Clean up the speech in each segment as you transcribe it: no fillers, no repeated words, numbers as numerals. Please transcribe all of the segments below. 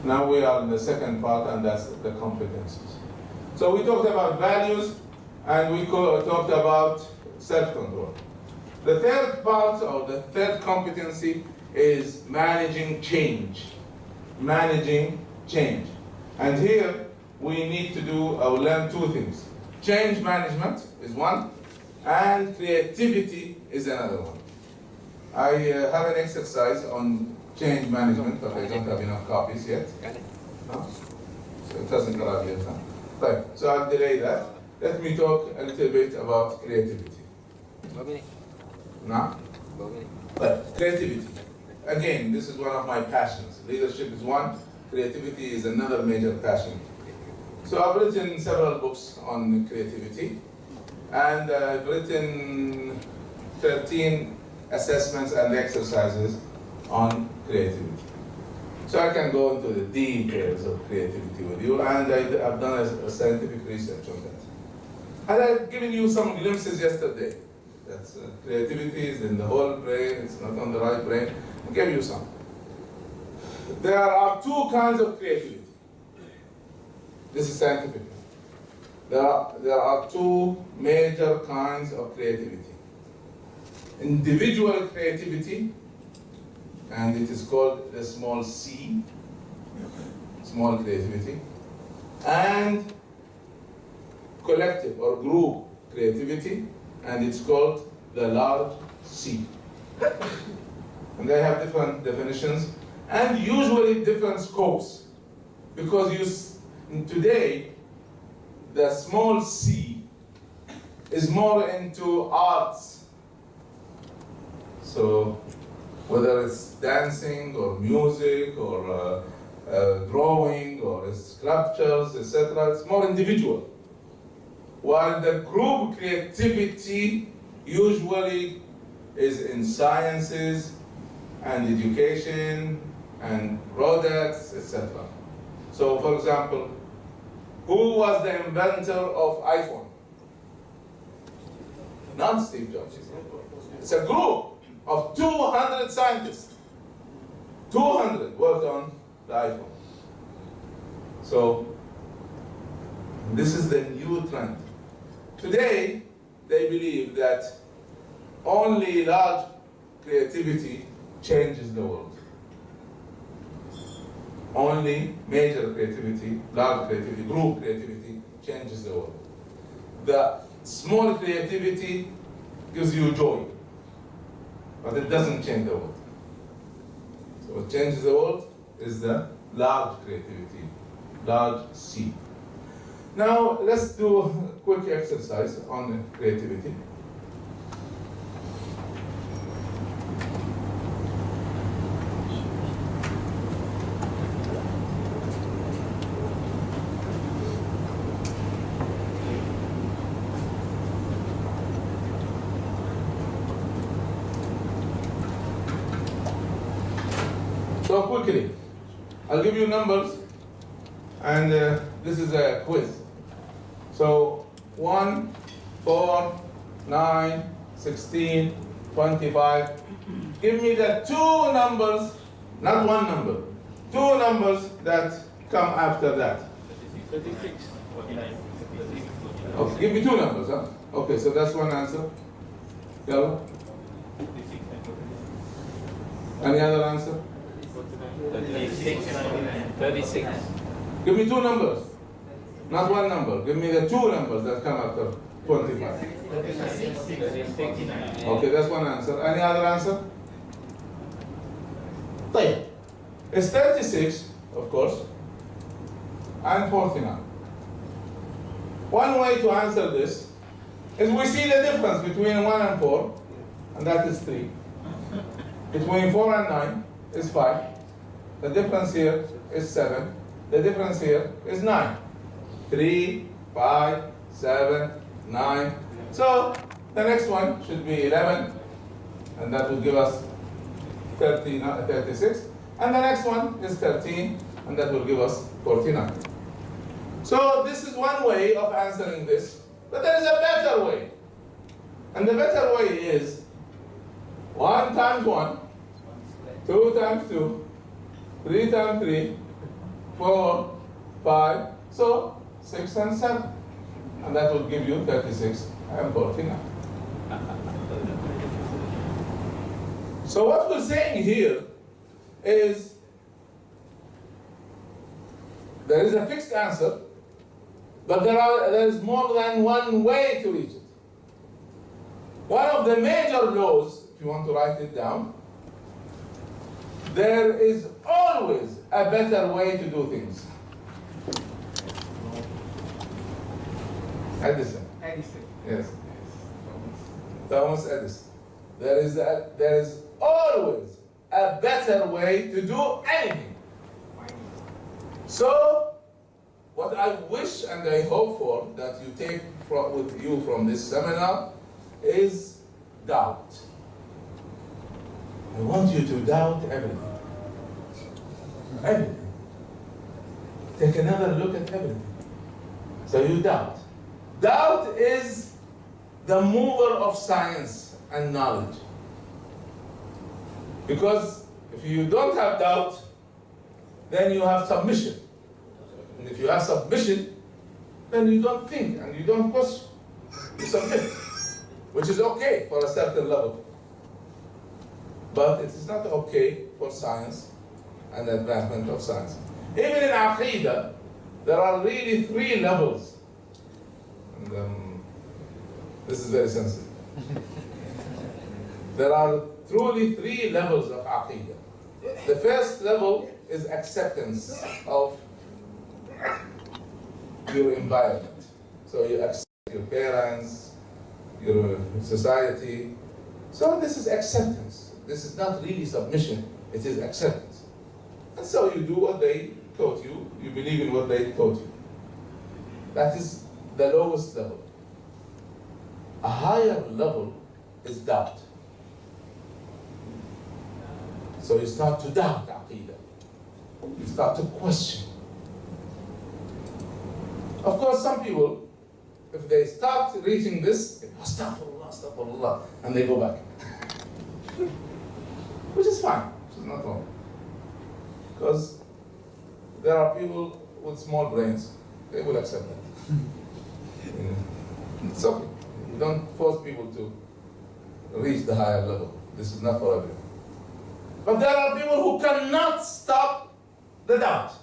Now we are in the second part, and that's the competencies. So we talked about values, and we talked about self-control. The third part, or the third competency, is managing change. Managing change. And here we need to learn two things. Change management is one, and creativity is another one. I have an exercise on change management, but I don't have enough copies yet. No? So it doesn't arrive yet. Huh? Right. So I'll delay that. Let me talk a little bit about creativity. No? But creativity. Again, this is one of my passions. Leadership is one, creativity is another major passion. So I've written several books on creativity, and I've written 13 assessments and exercises on creativity. So I can go into the details of creativity with you, and I've done a scientific research on that. And I've given you some glimpses yesterday. That creativity is in the whole brain, it's not on the right brain. I'll give you some. There are two kinds of creativity. This is scientific. There are two major kinds of creativity. Individual creativity, and it is called the small c, small creativity, and collective or group creativity, and it's called the large C. And they have different definitions and usually different scopes, because today the small c is more into arts. So whether it's dancing or music or drawing or sculptures, etc., it's more individual. While the group creativity usually is in sciences and education and products, etc. So for example, who was the inventor of iPhone? Not Steve Jobs. It's a group of 200 scientists. 200 worked on the iPhone. So this is the new trend. Today, they believe that only large creativity changes the world. Only major creativity, large creativity, group creativity changes the world. The small creativity gives you joy, but it doesn't change the world. So what changes the world is the large creativity, large C. Now let's do a quick exercise on creativity. So quickly, I'll give you numbers, and this is a quiz. So 1, 4, 9, 16, 25. Give me the two numbers, not one number, two numbers that come after that. 36. 49. Okay, give me two numbers, huh? Okay, so that's one answer. Yellow? Any other answer? 36. Give me two numbers, not one number. Give me the two numbers that come after 25. Okay, that's one answer. Any other answer? طيب. It's 36, of course, and 49. One way to answer this is we see the difference between 1 and 4, and that is 3. Between 4 and 9 is 5. The difference here is 7. The difference here is 9. 3, 5, 7, 9. So the next one should be 11, and that will give us 36. And the next one is 13, and that will give us 49. So this is one way of answering this, but there is a better way. And the better way is 1 times 1, 2 times 2, 3 times 3, 4, 5, so 6 and 7. And that will give you 36 and 49. So what we're saying here is there is a fixed answer, but there is more than one way to reach it. One of the major laws, if you want to write it down, there is always a better way to do things. Edison. Edison. Yes. Thomas Edison. There is always a better way to do anything. So, what I wish and I hope for that you take with you from this seminar is doubt. I want you to doubt everything. Everything. Take another look at everything. So you doubt. Doubt is the mover of science and knowledge. Because if you don't have doubt, then you have submission. And if you have submission, then you don't think and you don't question. You submit, which is okay for a certain level. But it is not okay for science and the advancement of science. Even in Aqidah, there are really 3 levels. And this is very sensitive. There are truly 3 levels of Aqidah. The first level is acceptance of your environment. So you accept your parents, your society. So this is acceptance. This is not really submission, it is acceptance. And so you do what they taught you, you believe in what they taught you. That is the lowest level. A higher level is doubt. So you start to doubt Aqidah. You start to question. Of course, some people, if they start reaching this, they go, astaghfirullah, astaghfirullah, and they go back. Which is fine, which is not wrong. Because there are people with small brains, they will accept that. It's okay. You don't force people to reach the higher level. This is not for everyone. But there are people who cannot stop the doubt.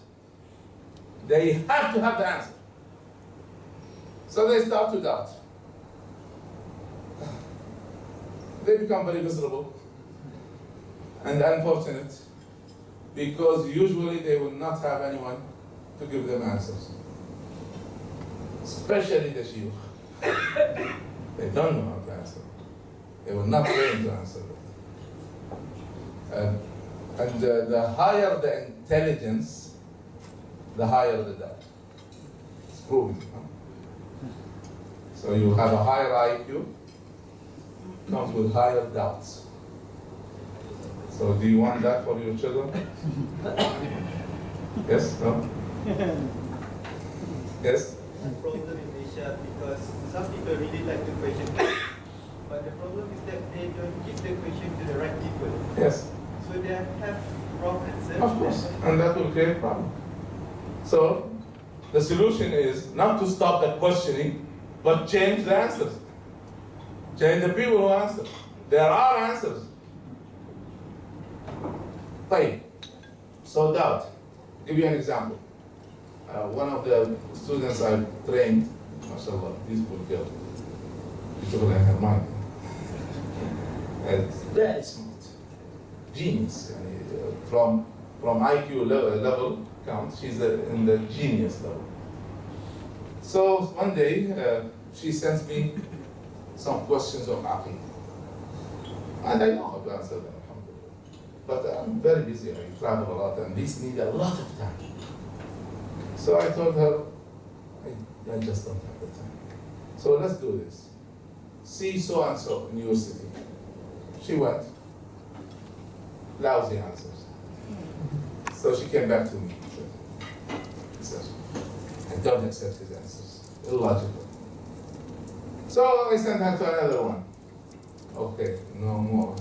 They have to have the answer. So they start to doubt. They become very miserable and unfortunate because usually they will not have anyone to give them answers. Especially the shiur. They don't know how to answer. They will not train to answer it. And the higher the intelligence, the higher the doubt. It's proven. Huh? So you have a higher IQ, comes with higher doubts. So do you want that for your children? Yes? No? Yes? The problem in Asia because some people really like to question, but the problem is that they don't give the question to the right people. Yes. So they have wrong answers. Of course, and that will create problem. So the solution is not to stop the questioning, but change the answers. Change the people who answer. There are answers. Fine. So doubt. Give you an example. One of the students I trained, mashallah, beautiful girl, beautiful in her mind, and very smart, genius. From IQ level count, she's in the genius level. So one day she sends me some questions of Aqid, and I know how to answer them, alhamdulillah. But I'm very busy. I travel a lot, and these need a lot of time. So I told her, I just don't have the time. So let's do this. See so and so in your city. She went. Lousy answers. So she came back to me. She said, I don't accept his answers. Illogical. So I sent her to another one. Okay, no more.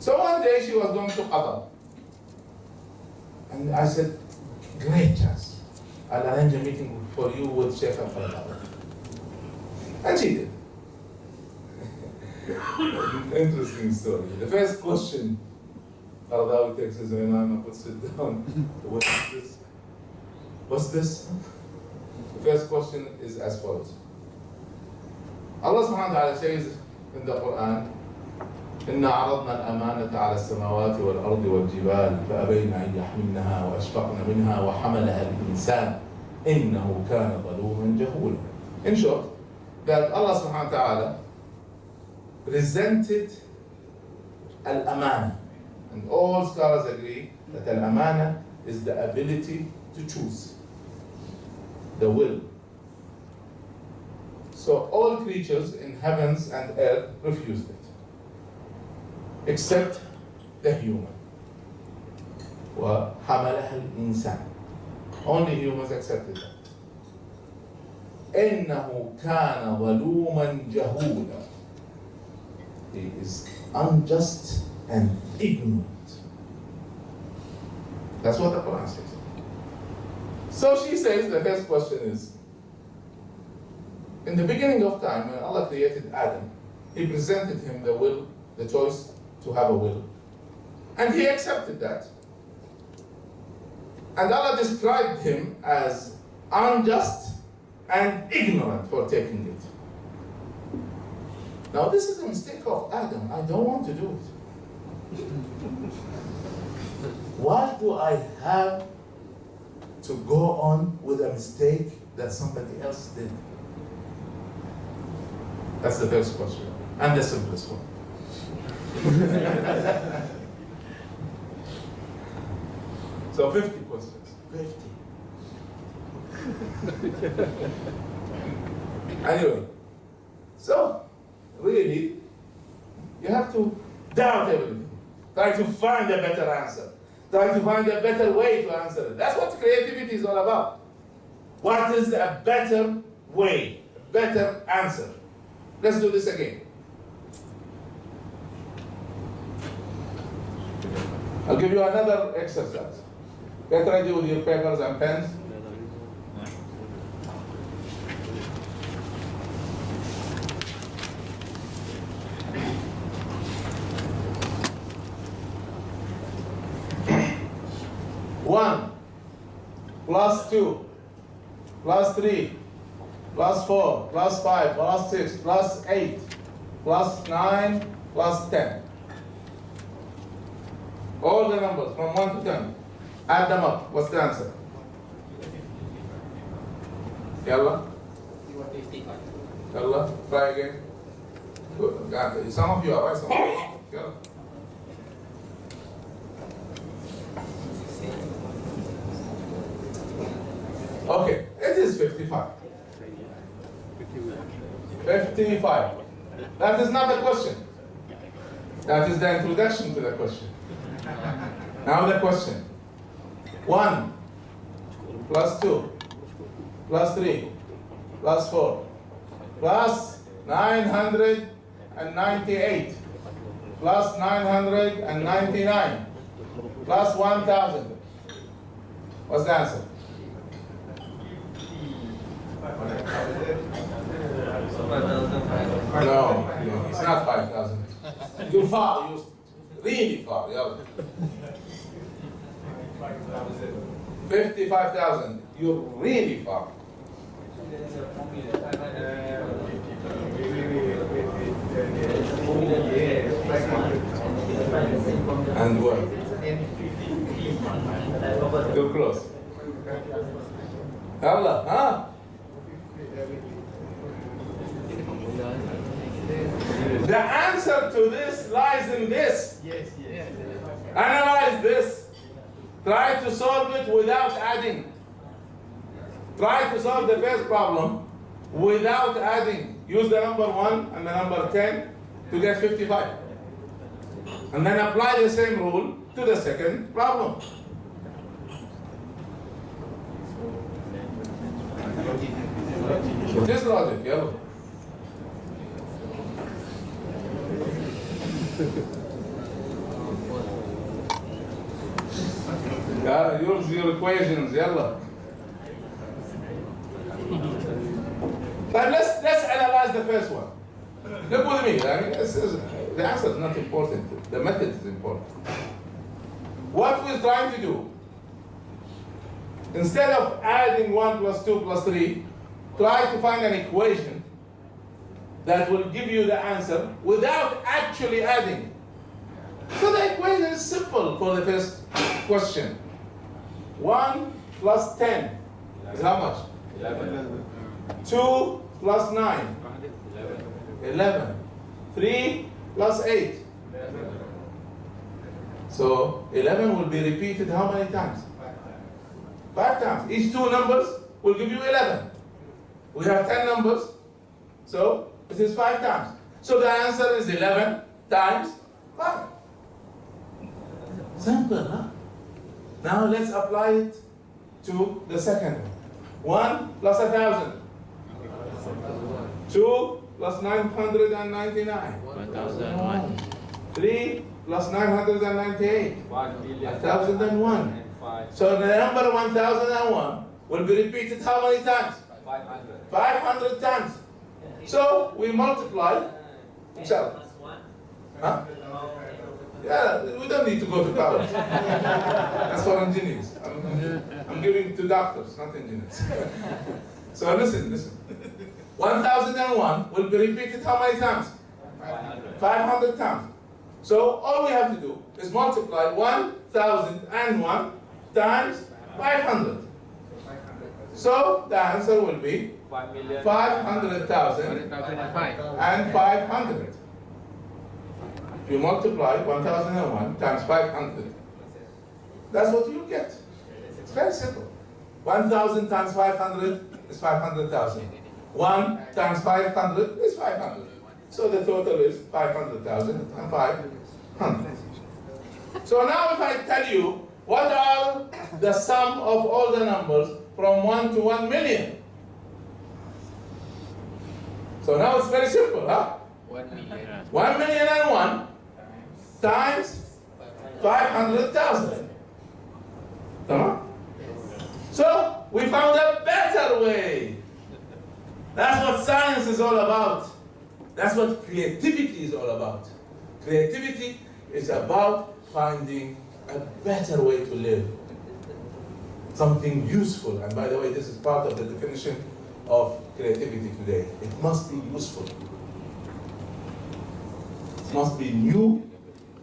So one day she was going to Qatar. And I said, great chance. I'll arrange a meeting for you with Sheikh Al-Qaradawi. And she did. Interesting story. The first question, Qaradawi takes his imam and puts it down. What is this? What's this? The first question is as follows. Allah subhanahu wa ta'ala says in the Quran, إنا عرضنا الأمانة على السماوات والأرض والجبال فأبين أن يحملنها وأشفقن منها وحملها الإنسان إنه كان ظلوما جهولا. In short, that Allah subhanahu wa ta'ala presented al-amana, and all scholars agree that al-amana is the ability to choose, the will. So all creatures in heavens and earth refused it, except the human. وَحَمَلَهَا الْإِنسَانِ. Only humans accepted that. إِنَّهُ كَانَ ظَلُومًا جَهُولًا. He is unjust and ignorant. That's what the Quran says. So she says, the first question is, in the beginning of time, when Allah created Adam, He presented him the will, the choice to have a will. And he accepted that. And Allah described him as unjust and ignorant for taking it. Now this is a mistake of Adam. I don't want to do it. Why do I have to go on with a mistake that somebody else did? That's the first question, and the simplest one. So 50 questions. 50. Anyway, so really, you have to doubt everything. Try to find a better answer. Try to find a better way to answer it. That's what creativity is all about. What is a better way, a better answer? Let's do this again. I'll give you another exercise. Get ready with your papers and pens. One plus 2 plus 3 plus 4 plus 5 plus 6 plus 8 plus 9 plus 10. All the numbers from 1 to 10. Add them up. What's the answer? Yalla? Yalla? Try again. Good. Got it. Some of you are right, some of you are wrong. Yalla. Okay, it is 55. 55. That is not a question. That is the introduction to the question. Now the question. 1 plus 2 plus 3 plus 4 plus 998 plus 999 plus 1,000. What's the answer? No, it's not 5,000. You're far, you're really far. Yeah. 55,000. You're really far. And what? You're close. Allah, huh? The answer to this lies in this. Yes, yes. Analyze this. Try to solve it without adding. Try to solve the first problem without adding. Use the number 1 and the number 10 to get 55. And then apply the same rule to the second problem. It is logic, yeah. use your equations, yalla. But let's analyze the first one. Look with me. I mean, the answer is not important. The method is important. What we're trying to do, instead of adding 1 plus 2 plus 3, try to find an equation that will give you the answer without actually adding. So the equation is simple for the first question. 1 plus 10 is how much? 11. 2 plus 9, 11. 3 plus 8. So 11 will be repeated how many times? 5 times. Each two numbers will give you 11. We have 10 numbers, so it is 5 times. So the answer is 11 times 5. Simple, huh? Now let's apply it to the second one. 1 plus 1,000. 2 plus 999. 1001. 3 plus 998. 1,001. So the number 1,001 will be repeated how many times? 500. 500 times. So we multiply. So, huh? Yeah, we don't need to go to college. That's for engineers. I'm giving to doctors, not engineers. So listen. 1,001 will be repeated how many times? 500 times. So all we have to do is multiply 1,001 times 500. So the answer will be 500,000 and 500. If you multiply 1,001 times 500, that's what you get. It's very simple. 1,000 times 500 is 500,000. 1 times 500 is 500. So the total is 500,000 and 500. So now if I tell you, what are the sum of all the numbers from 1 to 1 million? So now it's very simple, huh? 1 million. 1 million and 1 times 500,000. So we found a better way. That's what science is all about. That's what creativity is all about. Creativity is about finding a better way to live. Something useful. And by the way, this is part of the definition of creativity today. It must be useful. It must be new.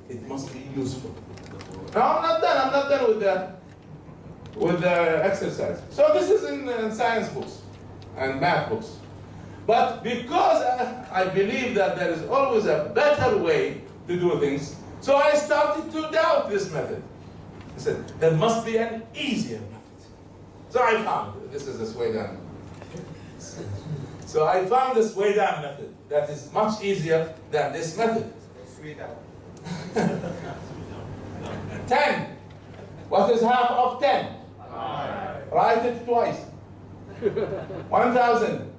It must be useful. Now I'm not done with the exercise. So this is in science books and math books. But because I believe that there is always a better way to do things, so I started to doubt this method. I said, there must be an easier method. So I found, this is the Suwaidan. So I found the Suwaidan method that is much easier than this method. 10. What is half of 10? 5. Write it twice. 1,000.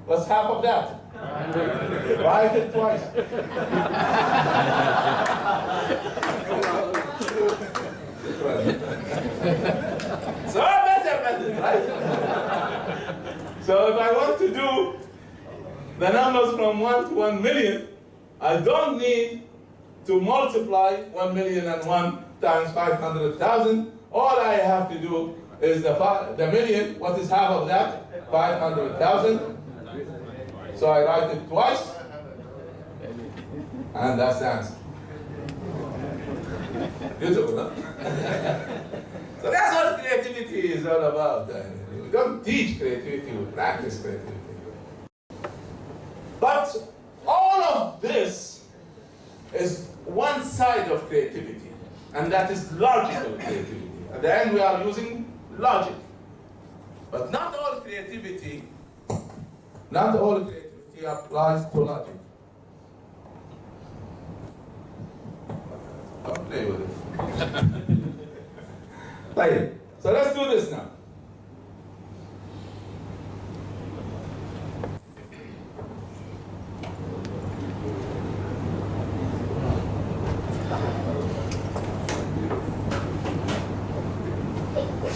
What's half of that? 100. Write it twice. So a better method, right? So if I want to do the numbers from 1 to 1 million, I don't need to multiply 1,000,001 times 500,000. All I have to do is the million. What is half of that? 500,000. So I write it twice, and that's the answer. Beautiful, huh? So that's what creativity is all about. We don't teach creativity, we practice creativity. But all of this is one side of creativity, and that is logical creativity. At the end, we are using logic. But not all creativity applies to logic. Don't play with it. Right. So let's do this now.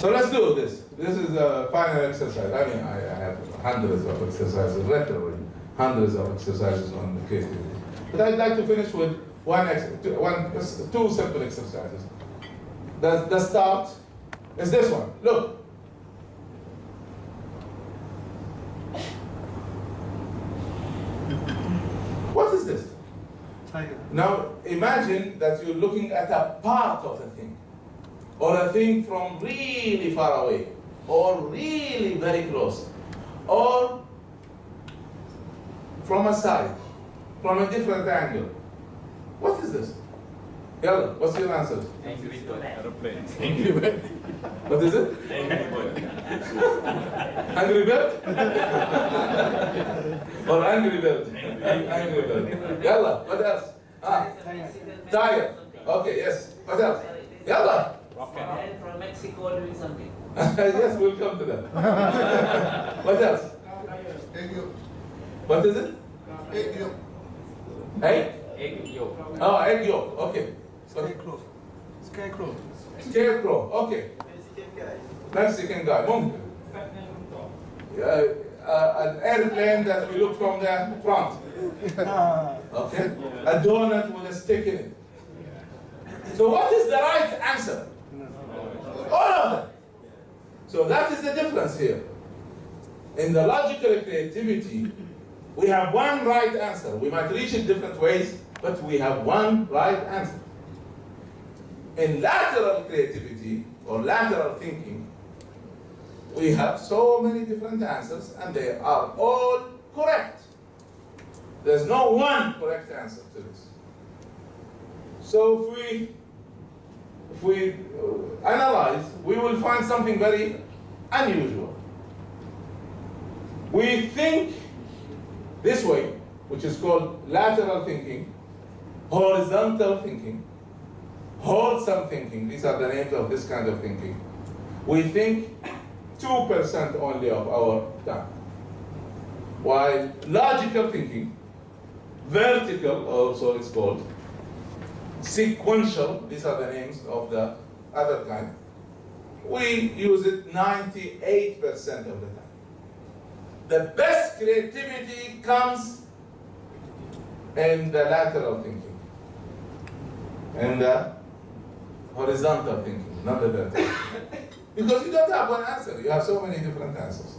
So let's do this. This is a final exercise. I mean, I have hundreds of exercises, literally hundreds of exercises on creativity. But I'd like to finish with two simple exercises. The start is this one. Look. What is this? Now imagine that you're looking at a part of a thing, or a thing from really far away, or really very close, or from a side, from a different angle. What is this? Yalla, what's your answer? Angry bird. Aeroplane. Angry bird. What is it? Angry bird. Angry bird? Or angry bird? Angry bird. Yalla, what else? Tired. Okay, yes. What else? Yalla. Rocket. From Mexico doing something. Yes, we'll come to that. What else? What is it? Egg yolk. Egg? Egg yolk. Oh, egg yolk. Okay. Scarecrow. Scarecrow. Scarecrow. Okay. Mexican guy. Mexican guy. ممكن. An airplane that we look from the front. Okay. A donut with a stick in it. So what is the right answer? All of them. So that is the difference here. In the logical creativity, we have one right answer. We might reach it different ways, but we have one right answer. In lateral creativity or lateral thinking, we have so many different answers and they are all correct. There's no one correct answer to this. So if we analyze, we will find something very unusual. We think this way, which is called lateral thinking, horizontal thinking, wholesome thinking. These are the names of this kind of thinking. We think 2% only of our time. While logical thinking, vertical also it's called, sequential, these are the names of the other kind, we use it 98% of the time. The best creativity comes in the lateral thinking, in the horizontal thinking, not the vertical. Because you don't have one answer, you have so many different answers.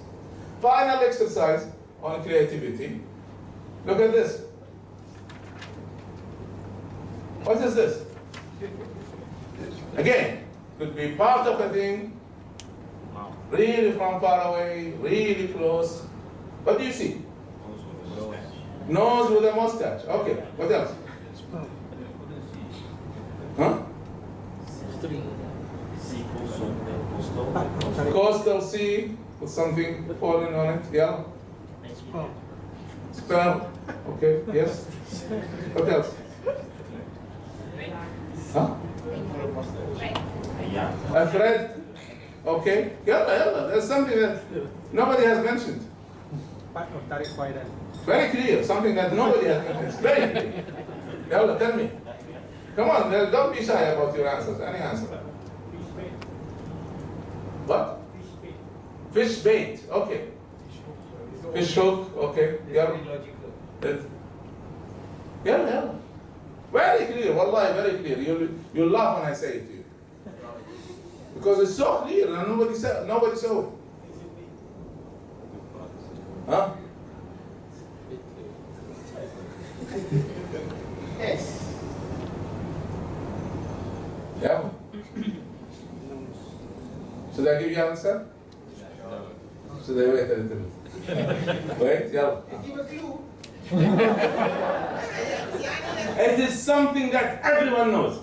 Final exercise on creativity. Look at this. What is this? Again, could be part of a thing, really from far away, really close. What do you see? Nose with a mustache. Okay, what else? Huh? Coastal sea with something falling on it. Yeah. Sperm. Okay, yes. What else? Huh? A thread. Okay. Yalla. There's something that nobody has mentioned. Part of Tareq Suwaidan. Very clear. Something that nobody has mentioned. It's very clear. Yalla, tell me. Come on, don't be shy about your answers. Any answer. What? Fish bait. Okay. Fish hook. Okay. Yeah. Yeah. Very clear. Wallahi, very clear. You'll laugh when I say it to you. Because it's so clear and nobody saw it. Huh? Yes. Yeah. Should I give you an answer? Should I wait a little bit? Wait, yeah. Give a clue. It is something that everyone knows.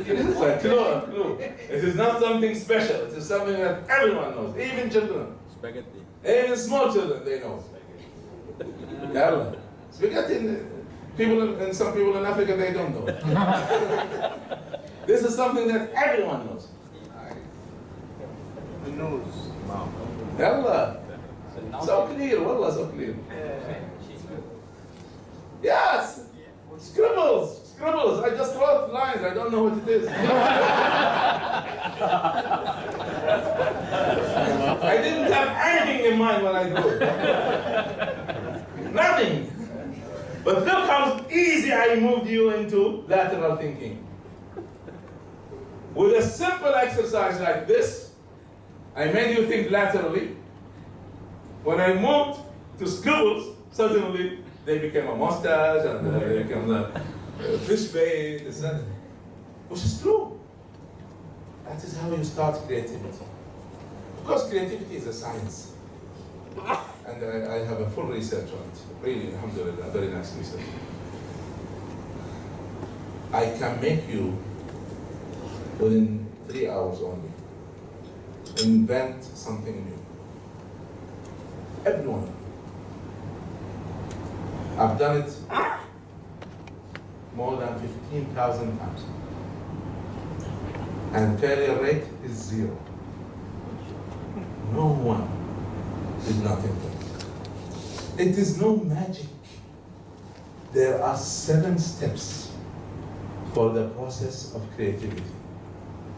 It is a clue. It is not something special. It is something that everyone knows, even children. Spaghetti. Even small children, they know. Yeah. Spaghetti, some people in Africa, they don't know. This is something that everyone knows. The nose. Yalla. So clear, wallah, so clear. Yes! Scribbles! I just wrote lines, I don't know what it is. I didn't have anything in mind when I do it. Nothing. But look how easy I moved you into lateral thinking. With a simple exercise like this, I made you think laterally. When I moved to scribbles, suddenly they became a mustache and they became a fish bait, which is true. That is how you start creativity. Of course, creativity is a science. And I have a full research on it. Really, alhamdulillah, very nice research. I can make you, within 3 hours only, invent something new. Everyone. I've done it more than 15,000 times. And failure rate is 0. No one did nothing. It is no magic. There are 7 steps for the process of creativity.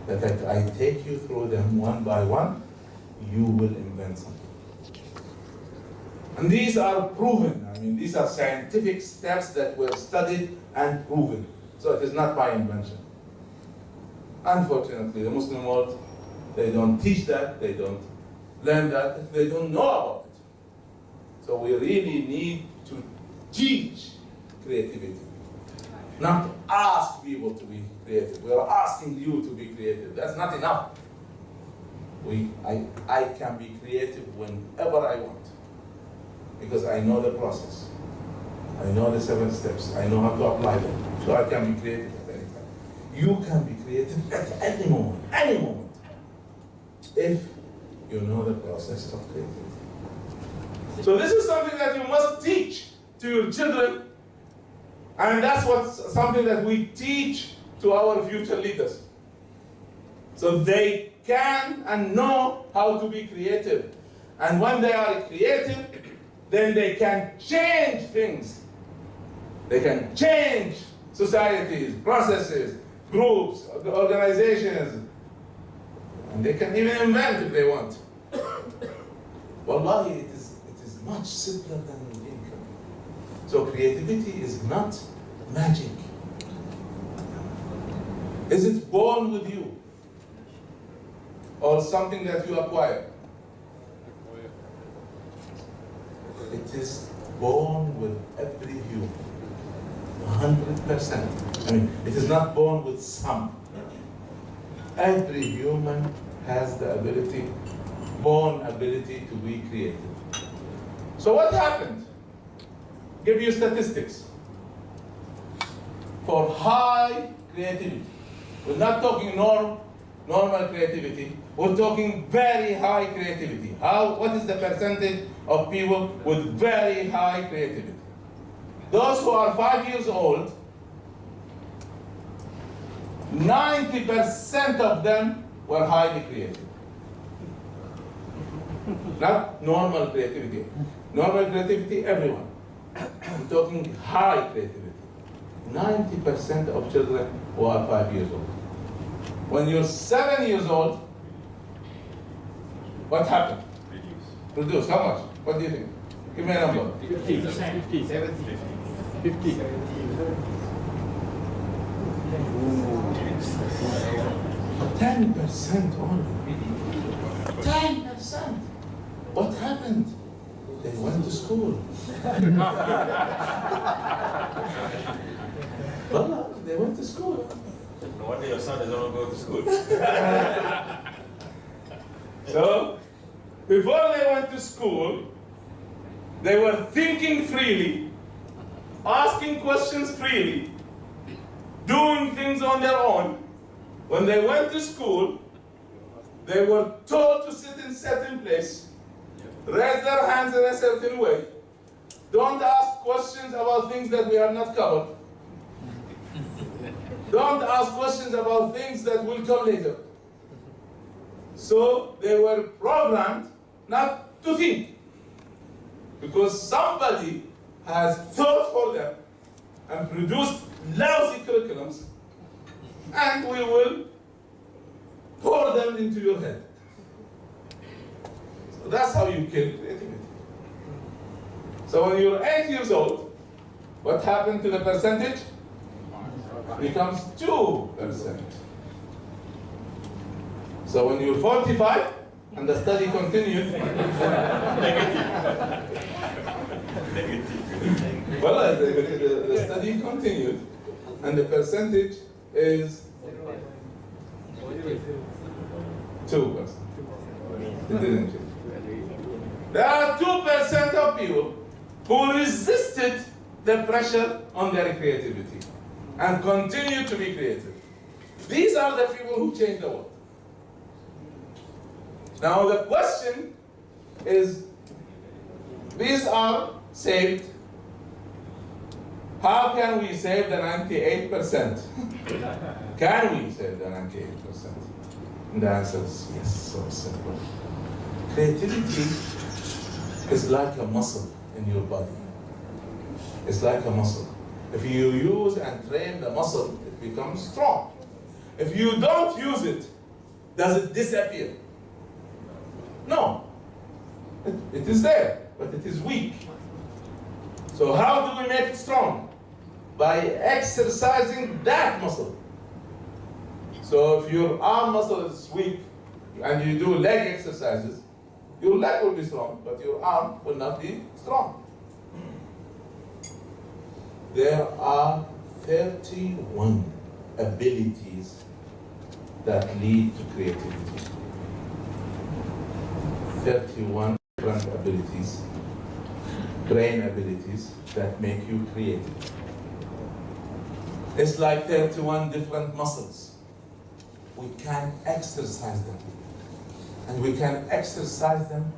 That if I take you through them one by one, you will invent something. And these are proven. I mean, these are scientific steps that were studied and proven. So it is not by invention. Unfortunately, the Muslim world, they don't teach that, they don't learn that, they don't know about it. So we really need to teach creativity, not ask people to be creative. We are asking you to be creative. That's not enough. I can be creative whenever I want, because I know the process. I know the 7 steps. I know how to apply them. So I can be creative at any time. You can be creative at any moment, if you know the process of creativity. So this is something that you must teach to your children, and that's something that we teach to our future leaders. So they can and know how to be creative. And when they are creative, then they can change things. They can change societies, processes, groups, organizations, and they can even invent if they want. Wallahi, it is much simpler than you think. So creativity is not magic. Is it born with you? Or something that you acquire? It is born with every human. 100%. I mean, it is not born with some. Every human has the born ability to be creative. So what happened? Give you statistics. For high creativity, we're not talking normal creativity, we're talking very high creativity. What is the percentage of people with very high creativity? Those who are 5 years old, 90% of them were highly creative. Not normal creativity. Normal creativity, everyone. I'm talking high creativity. 90% of children who are 5 years old. When you're 7 years old, what happened? Reduce. How much? What do you think? Give me a number. 50%. 50. 10% only. 10%. What happened? They went to school. Well, they went to school. No wonder your son doesn't want to go to school. So, before they went to school, they were thinking freely, asking questions freely, doing things on their own. When they went to school, they were told to sit in a certain place, raise their hands in a certain way, don't ask questions about things that we have not covered, don't ask questions about things that will come later. So they were programmed not to think, because somebody has thought for them and produced lousy curriculums, and we will pour them into your head. So that's how you kill creativity. So when you're 8 years old, what happened to the percentage? Becomes 2%. So when you're 45 and the study continued, well, the study continued and the percentage is 2%. It didn't change. There are 2% of people who resisted the pressure on their creativity and continue to be creative. These are the people who change the world. Now the question is, these are saved. How can we save the 98%? Can we save the 98%? And the answer is yes, so simple. Creativity is like a muscle in your body. It's like a muscle. If you use and train the muscle, it becomes strong. If you don't use it, does it disappear? No. It is there, but it is weak. So how do we make it strong? By exercising that muscle. So if your arm muscle is weak and you do leg exercises, your leg will be strong, but your arm will not be strong. There are 31 abilities that lead to creativity. 31 different abilities, brain abilities that make you creative. It's like 31 different muscles. We can exercise them. And we can exercise them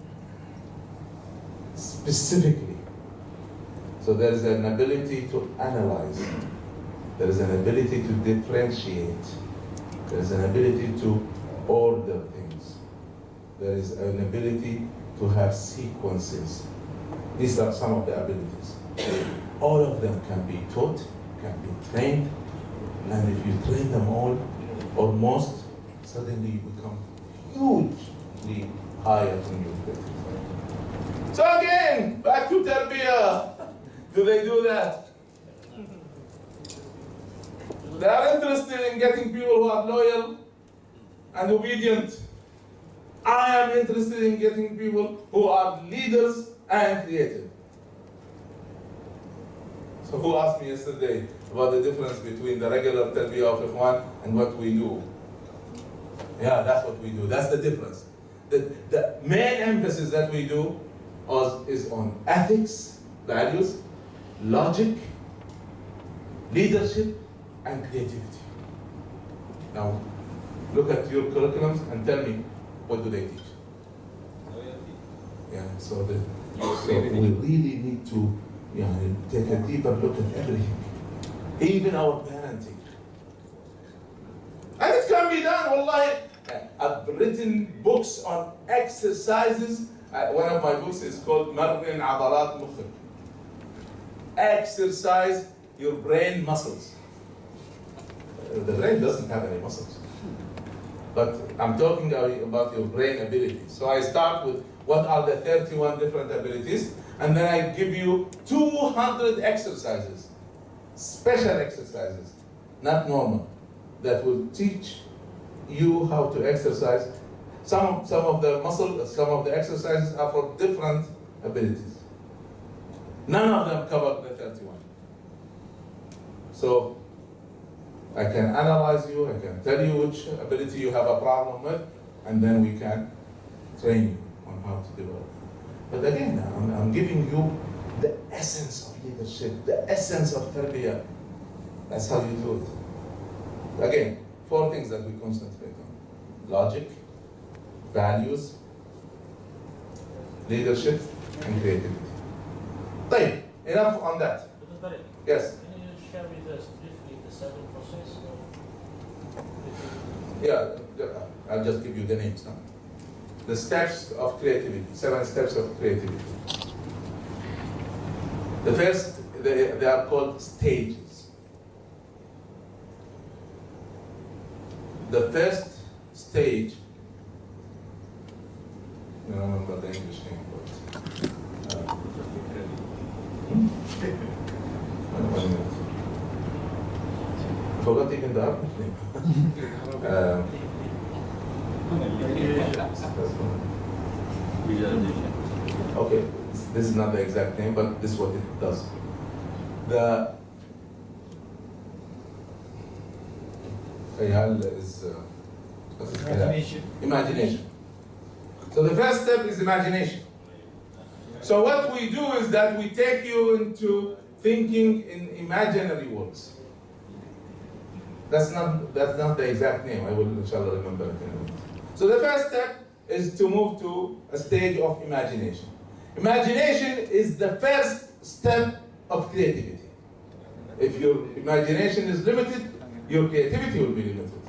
specifically. So there is an ability to analyze. There is an ability to differentiate. There is an ability to order things. There is an ability to have sequences. These are some of the abilities. All of them can be taught, can be trained, and if you train them all, or most, suddenly you become hugely higher than your creativity. So again, back to Tarbiyah. Do they do that? They are interested in getting people who are loyal and obedient. I am interested in getting people who are leaders and creative. So who asked me yesterday about the difference between the regular Tarbiyah of Ikhwan and what we do? Yeah, that's what we do. That's the difference. The main emphasis that we do is on ethics, values, logic, leadership, and creativity. Now, look at your curriculums and tell me, what do they teach? Yeah, so we really need to take a deeper look at everything, even our parenting. And it can be done, wallahi. I've written books on exercises. One of my books is called Marrin Adalat Mukhik. Exercise your brain muscles. The brain doesn't have any muscles. But I'm talking about your brain abilities. So I start with what are the 31 different abilities, and then I give you 200 exercises, special exercises, not normal, that will teach you how to exercise. Some of the exercises are for different abilities. None of them cover the 31. So I can analyze you, I can tell you which ability you have a problem with, and then we can train you on how to develop. But again, I'm giving you the essence of leadership, the essence of tarbiyah. That's how you do it. Again, 4 things that we concentrate on: logic, values, leadership, and creativity. طيب, enough on that. Tareq, Yes. can you share with us briefly the 7 process? Yeah, I'll just give you the names now. The steps of creativity, 7 steps of creativity. The first, they are called stages. The first stage, I don't remember the English name, but I forgot even the Arabic name. Okay, this is not the exact name, but this is what it does. The khayal is what's it? Imagination. Imagination. So the first step is imagination. So what we do is that we take you into thinking in imaginary worlds. That's not the exact name. I will inshallah remember it in a minute. So the first step is to move to a stage of imagination. Imagination is the first step of creativity. If your imagination is limited, your creativity will be limited.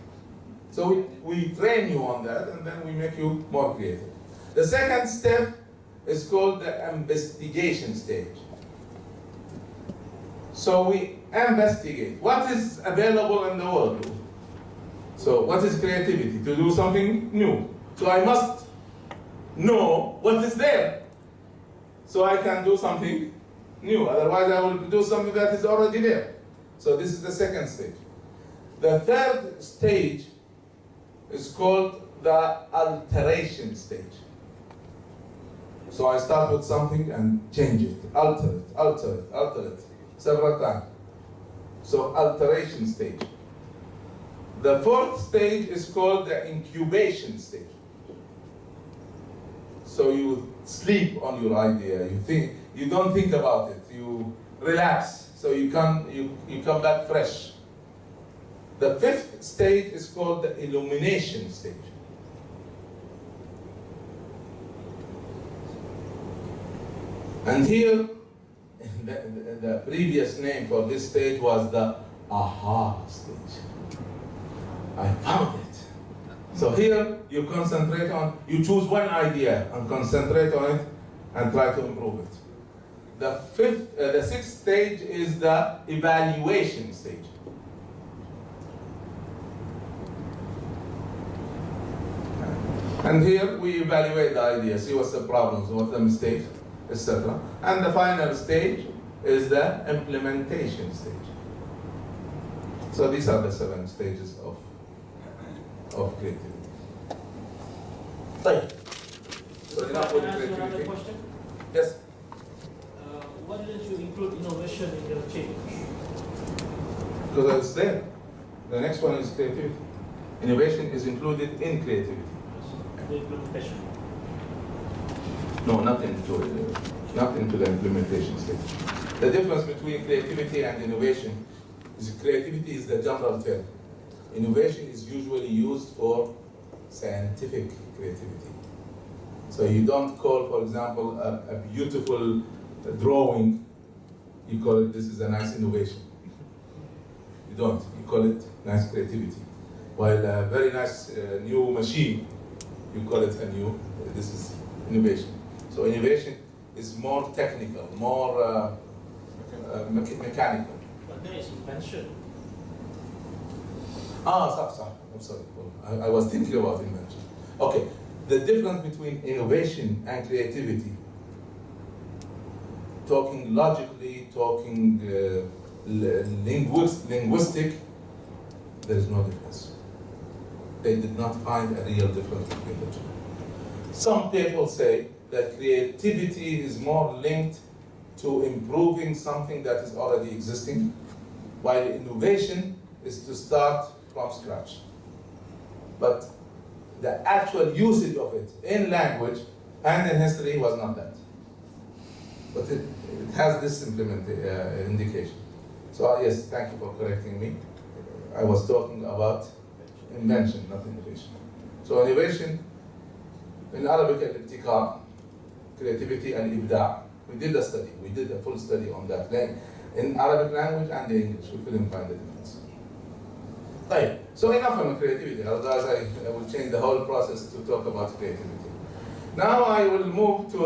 So we train you on that, and then we make you more creative. The second step is called the investigation stage. So we investigate what is available in the world. So what is creativity? To do something new. So I must know what is there, so I can do something new. Otherwise I will do something that is already there. So this is the second stage. The third stage is called the alteration stage. So I start with something and change it, alter it several times. So alteration stage. The fourth stage is called the incubation stage. So you sleep on your idea, you don't think about it, you relax, so you come back fresh. The fifth stage is called the illumination stage. And here, the previous name for this stage was the aha stage. I found it. So here, you concentrate on, you choose one idea and concentrate on it and try to improve it. The sixth stage is the evaluation stage. And here we evaluate the idea, see what's the problems, what's the mistakes, etc. And the final stage is the implementation stage. So these are the 7 stages of creativity. طيب. So enough with Can I ask you another creativity. question? Yes. Why didn't you include innovation in your change? Because it's there. The next one is creativity. Innovation is included in creativity. The implementation. No, not into the implementation stage. The difference between creativity and innovation is creativity is the general term. Innovation is usually used for scientific creativity. So you don't call, for example, a beautiful drawing, you call it, this is a nice innovation. You don't, you call it nice creativity. While a very nice new machine, you call it this is innovation. So innovation is more technical, more mechanical. But there is invention. صح. I'm sorry. I was thinking about invention. Okay, the difference between innovation and creativity, talking logically, talking linguistic, there is no difference. They did not find a real difference between the two. Some people say that creativity is more linked to improving something that is already existing, while innovation is to start from scratch. But the actual usage of it in language and in history was not that. But it has this indication. So yes, thank you for correcting me. I was talking about invention, not innovation. So innovation, in Arabic, al-ibtikar, creativity and ibda'. We did a full study on that in Arabic language and the English. We couldn't find the difference. Right. So enough on creativity, otherwise I will change the whole process to talk about creativity. Now I will move to